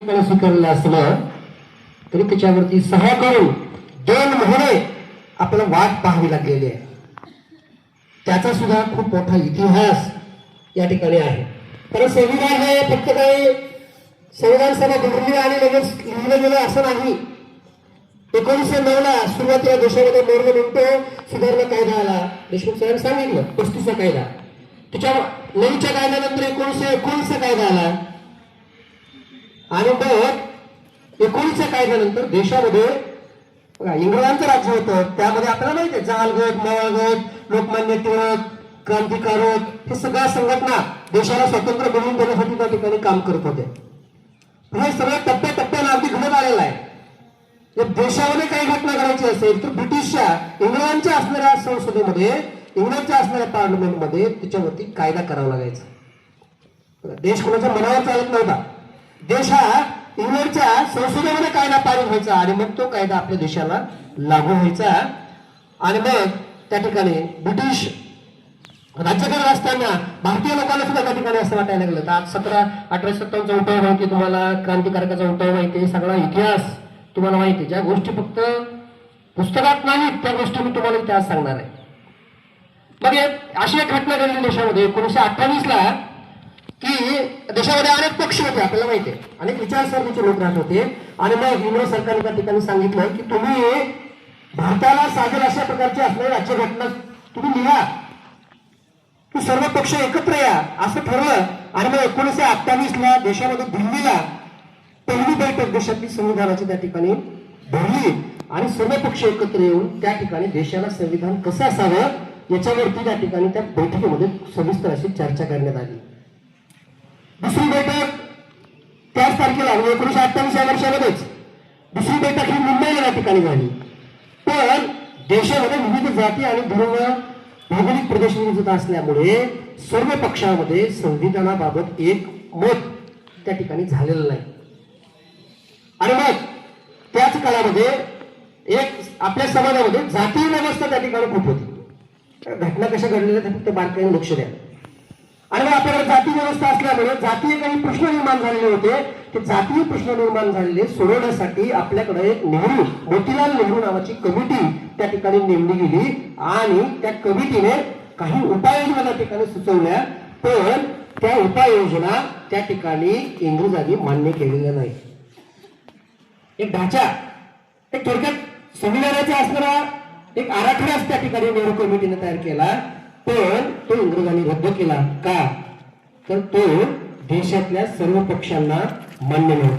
स्वीकारलं असलं तरी त्याच्यावरती सहा करून 2 महिने आपल्याला वाट पाहावी लागलेली आहे. त्याचा सुद्धा खूप मोठा इतिहास या ठिकाणी आहे. कारण संविधान हे फक्त काही संविधान सभा घडली आणि लगेच लिहिलं गेलं असं नाही. 1909 सुरुवातीला देशामध्ये मोर्गमिंटो सुधारणा कायदा आला. देशमुख साहेब सांगितलं 35चा कायदा. त्याच्या 9च्या कायद्यानंतर 1919चा कायदा आला आणि मग 19च्या कायद्यानंतर देशामध्ये इंग्रजांचं राज्य होतं. त्यामध्ये आपल्याला माहिती आहे जहालगड, मवाळगड, लोकमान्य टिळक, क्रांतिकारक हे सगळ्या संघटना देशाला स्वतंत्र बनवून देण्यासाठी त्या ठिकाणी काम करत होते. हे सगळं टप्प्याटप्प्याने अगदी घडत आलेलं आहे. देशामध्ये काही घटना घडायची असेल तर ब्रिटिशच्या इंग्लंडच्या असणाऱ्या संसदेमध्ये, इंग्लंडच्या असणाऱ्या पार्लमेंटमध्ये त्याच्यावरती कायदा करावा लागायचा. देश कोणाच्या मनावर चालत नव्हता. देश हा इंग्लंडच्या संसदेमध्ये कायदा पारित व्हायचा आणि मग तो कायदा आपल्या देशाला लागू व्हायचा. आणि मग त्या ठिकाणी ब्रिटिश राज्य करत असताना भारतीय लोकांना सुद्धा त्या ठिकाणी असं वाटायला लागलं. तर आज 1857चा उठाव माहिती तुम्हाला, क्रांतिकारकाचा उठाव माहिती, सगळा इतिहास तुम्हाला माहिती. ज्या गोष्टी फक्त पुस्तकात नाहीत त्या गोष्टी मी तुम्हाला इतिहास सांगणार आहे. मग अशी एक घटना घडली देशामध्ये 1928ला की देशामध्ये अनेक पक्ष होते. आपल्याला माहिती आहे अनेक विचारसरणीचे लोक राहत होते. आणि मग इंग्रज सरकारने त्या ठिकाणी सांगितलं की तुम्ही भारताला साजेल अशा प्रकारची असणारी राज्यघटना तुम्ही लिहा, तू सर्व पक्ष एकत्र या असं ठरलं. आणि मग 1928ला देशामध्ये दिल्लीला पहिली बैठक देशातली संविधानाची त्या ठिकाणी भरली आणि सर्व पक्ष एकत्र येऊन त्या ठिकाणी देशाला संविधान कसं असावं याच्यावरती त्या ठिकाणी त्या बैठकीमध्ये सविस्तर अशी चर्चा करण्यात आली. दुसरी बैठक त्याच तारखेला 1928 या वर्षामध्येच दुसरी बैठक ही मुंबईला त्या ठिकाणी झाली. पण देशामध्ये विविध जाती आणि धर्म भौगोलिक प्रदेश विविधता असल्यामुळे सर्व पक्षामध्ये संविधानाबाबत एक मत त्या ठिकाणी झालेलं नाही. आणि मग त्याच काळामध्ये एक आपल्या समाजामध्ये जातीय व्यवस्था त्या ठिकाणी खूप होती. घटना कशा घडलेल्या त्या फक्त बारकाईने लक्ष द्या. आणि मग आपल्याकडे जाती व्यवस्था असल्यामुळे जातीय काही प्रश्न निर्माण झालेले होते. ते जातीय प्रश्न निर्माण झालेले सोडवण्यासाठी आपल्याकडे एक मोतीलाल नेहरू नावाची कमिटी त्या ठिकाणी नेमली गेली आणि त्या कमिटीने काही उपाययोजना त्या ठिकाणी सुचवल्या. पण त्या उपाययोजना त्या ठिकाणी इंग्रजांनी मान्य केलेल्या नाही. एक ढाचा, एक थोडक्यात संविधानाचा असणारा एक आराखडाच त्या ठिकाणी नेहरू कमिटीने तयार केला. पण तो इंग्रजांनी रद्द केला. का? तर तो देशातल्या सर्व पक्षांना मान्य नव्हता.